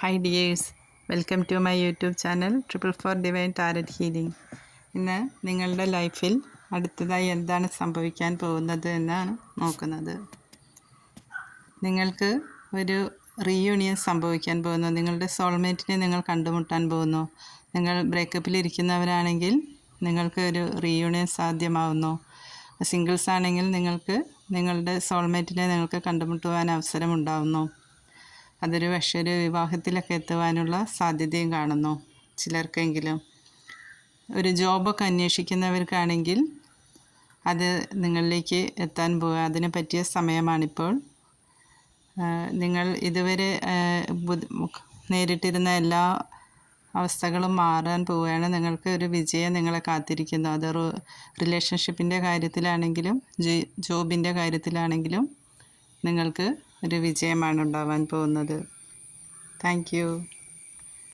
Hi dears, welcome to my YouTube channel 444 Divine Tarot Healing. ഇന്ന് നിങ്ങളുടെ ലൈഫിൽ അടുത്തതായി എന്താണ് സംഭവിക്കാൻ പോകുന്നത് എന്നാണ് നോക്കുന്നത്. നിങ്ങൾക്ക് ഒരു റീയൂണിയൻ സംഭവിക്കാൻ പോകുന്നു. നിങ്ങളുടെ സോൾമേറ്റിനെ നിങ്ങൾ കണ്ടുമുട്ടാൻ പോകുന്നു. നിങ്ങൾ ബ്രേക്കപ്പിലിരിക്കുന്നവരാണെങ്കിൽ നിങ്ങൾക്ക് ഒരു റീയൂണിയൻ സാധ്യമാവുന്നു. സിംഗിൾസ് ആണെങ്കിൽ നിങ്ങൾക്ക് നിങ്ങളുടെ സോൾമേറ്റിനെ നിങ്ങൾക്ക് കണ്ടുമുട്ടുവാൻ അവസരമുണ്ടാവുന്നു. അതൊരു പക്ഷേ ഒരു വിവാഹത്തിലൊക്കെ എത്തുവാനുള്ള സാധ്യതയും കാണുന്നു ചിലർക്കെങ്കിലും. ഒരു ജോബൊക്കെ അന്വേഷിക്കുന്നവർക്കാണെങ്കിൽ അത് നിങ്ങളിലേക്ക് എത്താൻ പോകുക, അതിന് പറ്റിയ സമയമാണിപ്പോൾ. നിങ്ങൾ ഇതുവരെ നേരിട്ടിരുന്ന എല്ലാ അവസ്ഥകളും മാറാൻ പോവുകയാണ്. നിങ്ങൾക്ക് ഒരു വിജയം നിങ്ങളെ കാത്തിരിക്കുന്നു. അത് റിലേഷൻഷിപ്പിൻ്റെ കാര്യത്തിലാണെങ്കിലും ജോബിൻ്റെ കാര്യത്തിലാണെങ്കിലും നിങ്ങൾക്ക് ഒരു വിജയമാണ് ഉണ്ടാവാൻ പോകുന്നത്. Thank you.